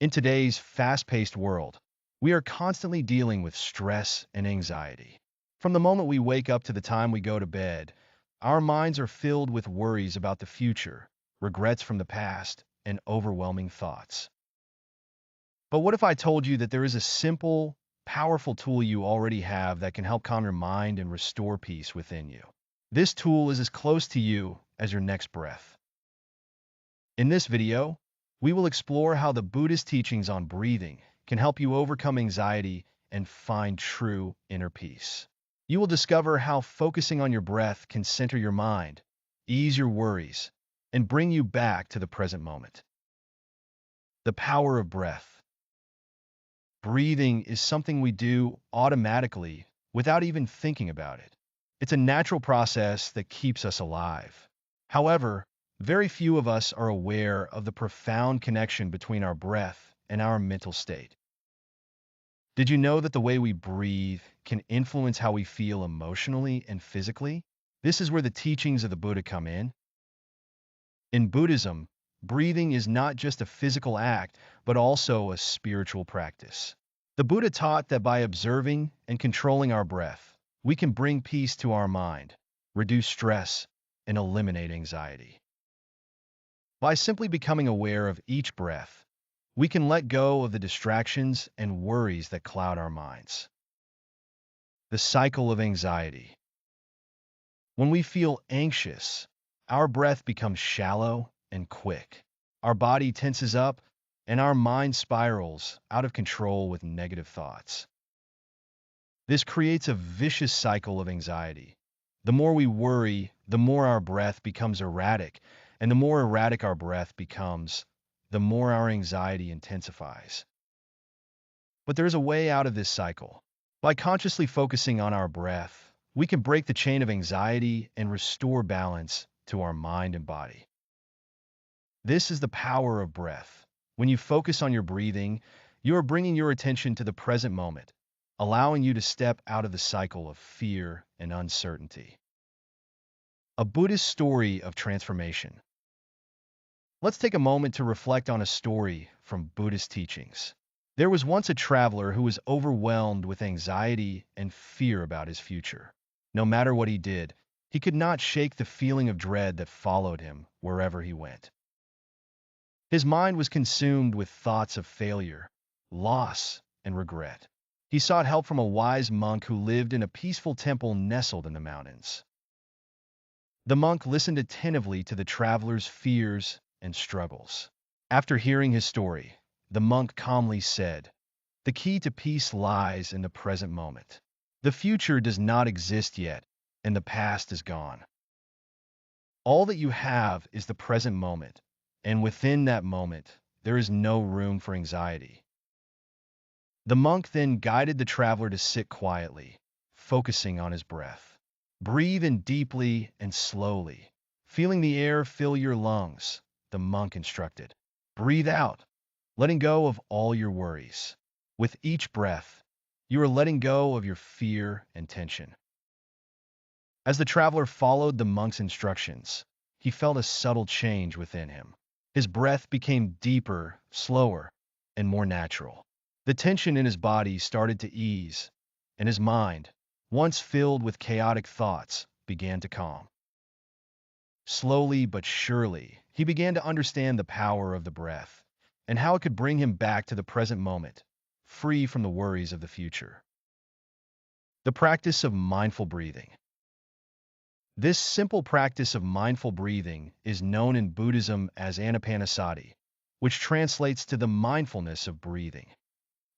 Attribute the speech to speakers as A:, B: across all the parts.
A: In today's fast-paced world, we are constantly dealing with stress and anxiety. From the moment we wake up to the time we go to bed, our minds are filled with worries about the future, regrets from the past, and overwhelming thoughts. But what if I told you that there is a simple, powerful tool you already have that can help calm your mind and restore peace within you? This tool is as close to you as your next breath. In this video, we will explore how the Buddhist teachings on breathing can help you overcome anxiety and find true inner peace. You will discover how focusing on your breath can center your mind, ease your worries, and bring you back to the present moment. The power of breath. Breathing is something we do automatically without even thinking about it. It's a natural process that keeps us alive. However, very few of us are aware of the profound connection between our breath and our mental state. Did you know that the way we breathe can influence how we feel emotionally and physically? This is where the teachings of the Buddha come in. In Buddhism, breathing is not just a physical act, but also a spiritual practice. The Buddha taught that by observing and controlling our breath, we can bring peace to our mind, reduce stress, and eliminate anxiety. By simply becoming aware of each breath, we can let go of the distractions and worries that cloud our minds. The cycle of anxiety. When we feel anxious, our breath becomes shallow and quick. Our body tenses up, and our mind spirals out of control with negative thoughts. This creates a vicious cycle of anxiety. The more we worry, the more our breath becomes erratic, and the more erratic our breath becomes, the more our anxiety intensifies. But there is a way out of this cycle. By consciously focusing on our breath, we can break the chain of anxiety and restore balance to our mind and body. This is the power of breath. When you focus on your breathing, you are bringing your attention to the present moment, allowing you to step out of the cycle of fear and uncertainty. A Buddhist story of transformation. Let's take a moment to reflect on a story from Buddhist teachings. There was once a traveler who was overwhelmed with anxiety and fear about his future. No matter what he did, he could not shake the feeling of dread that followed him wherever he went. His mind was consumed with thoughts of failure, loss, and regret. He sought help from a wise monk who lived in a peaceful temple nestled in the mountains. The monk listened attentively to the traveler's fears and struggles. After hearing his story, the monk calmly said, "The key to peace lies in the present moment. The future does not exist yet, and the past is gone. All that you have is the present moment, and within that moment, there is no room for anxiety." The monk then guided the traveler to sit quietly, focusing on his breath. Breathe in deeply and slowly, feeling the air fill your lungs, the monk instructed. Breathe out, letting go of all your worries. With each breath, you are letting go of your fear and tension. As the traveler followed the monk's instructions, he felt a subtle change within him. His breath became deeper, slower, and more natural. The tension in his body started to ease, and his mind, once filled with chaotic thoughts, began to calm. Slowly but surely, he began to understand the power of the breath and how it could bring him back to the present moment, free from the worries of the future. The practice of mindful breathing. This simple practice of mindful breathing is known in Buddhism as Anapanasati, which translates to the mindfulness of breathing.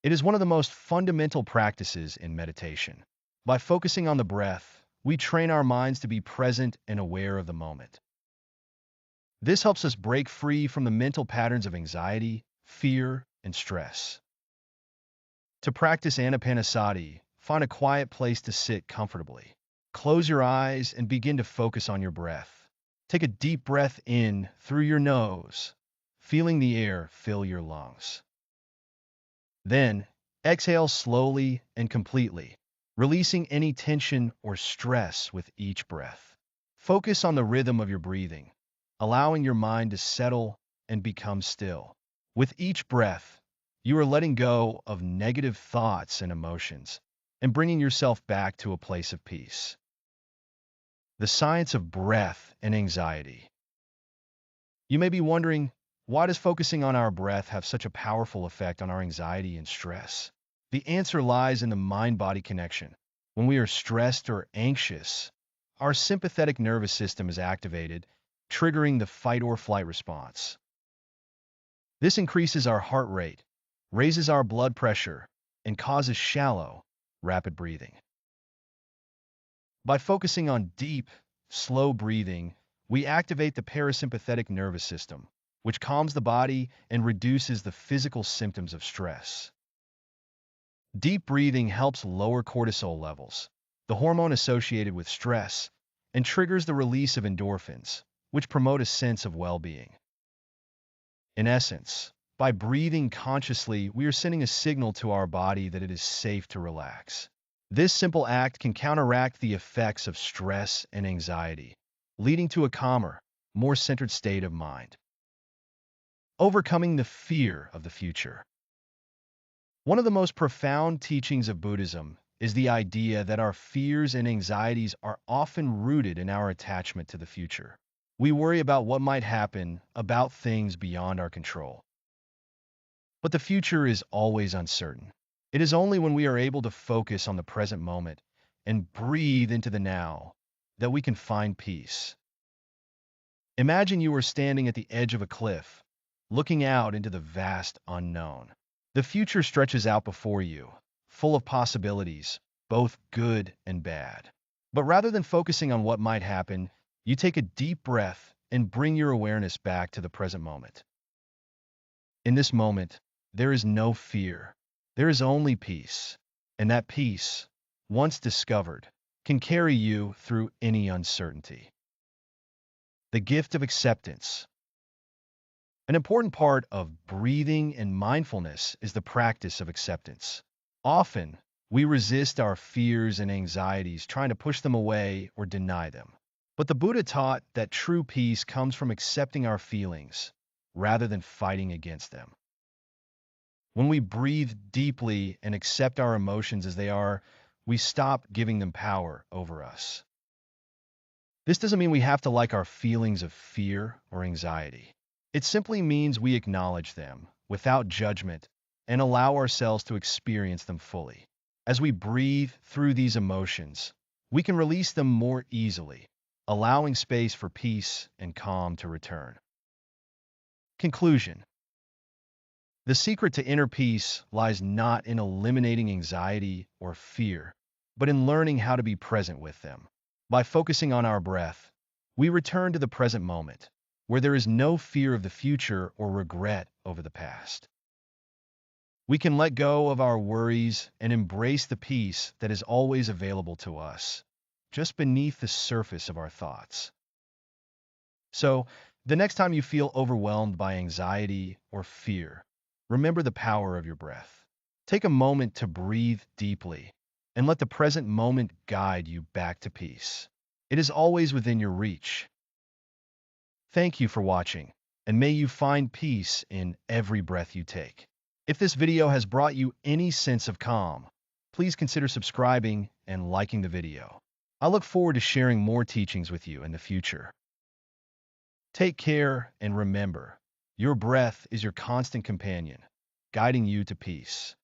A: It is one of the most fundamental practices in meditation. By focusing on the breath, we train our minds to be present and aware of the moment. This helps us break free from the mental patterns of anxiety, fear, and stress. To practice Anapanasati, find a quiet place to sit comfortably. Close your eyes and begin to focus on your breath. Take a deep breath in through your nose, feeling the air fill your lungs. Then, exhale slowly and completely, releasing any tension or stress with each breath. Focus on the rhythm of your breathing, allowing your mind to settle and become still. With each breath, You are letting go of negative thoughts and emotions and bringing yourself back to a place of peace. The science of breath and anxiety. You may be wondering, why does focusing on our breath have such a powerful effect on our anxiety and stress? The answer lies in the mind-body connection. When we are stressed or anxious, our sympathetic nervous system is activated, triggering the fight or flight response. This increases our heart rate, raises our blood pressure, and causes shallow, rapid breathing. By focusing on deep, slow breathing, we activate the parasympathetic nervous system, which calms the body and reduces the physical symptoms of stress. Deep breathing helps lower cortisol levels, the hormone associated with stress, and triggers the release of endorphins, which promote a sense of well-being. In essence, by breathing consciously, we are sending a signal to our body that it is safe to relax. This simple act can counteract the effects of stress and anxiety, leading to a calmer, more centered state of mind. Overcoming the fear of the future. One of the most profound teachings of Buddhism is the idea that our fears and anxieties are often rooted in our attachment to the future. We worry about what might happen, about things beyond our control. But the future is always uncertain. It is only when we are able to focus on the present moment and breathe into the now that we can find peace. Imagine you are standing at the edge of a cliff, looking out into the vast unknown. The future stretches out before you, full of possibilities, both good and bad. But rather than focusing on what might happen, you take a deep breath and bring your awareness back to the present moment. In this moment, there is no fear. There is only peace. And that peace, once discovered, can carry you through any uncertainty. The gift of acceptance. An important part of breathing and mindfulness is the practice of acceptance. Often, we resist our fears and anxieties, trying to push them away or deny them. But the Buddha taught that true peace comes from accepting our feelings, rather than fighting against them. When we breathe deeply and accept our emotions as they are, we stop giving them power over us. This doesn't mean we have to like our feelings of fear or anxiety. It simply means we acknowledge them without judgment and allow ourselves to experience them fully. As we breathe through these emotions, we can release them more easily, allowing space for peace and calm to return. Conclusion. The secret to inner peace lies not in eliminating anxiety or fear, but in learning how to be present with them. By focusing on our breath, we return to the present moment, where there is no fear of the future or regret over the past. We can let go of our worries and embrace the peace that is always available to us, just beneath the surface of our thoughts. So, the next time you feel overwhelmed by anxiety or fear, remember the power of your breath. Take a moment to breathe deeply and let the present moment guide you back to peace. It is always within your reach. Thank you for watching, and may you find peace in every breath you take. If this video has brought you any sense of calm, please consider subscribing and liking the video. I look forward to sharing more teachings with you in the future. Take care and remember, your breath is your constant companion, guiding you to peace.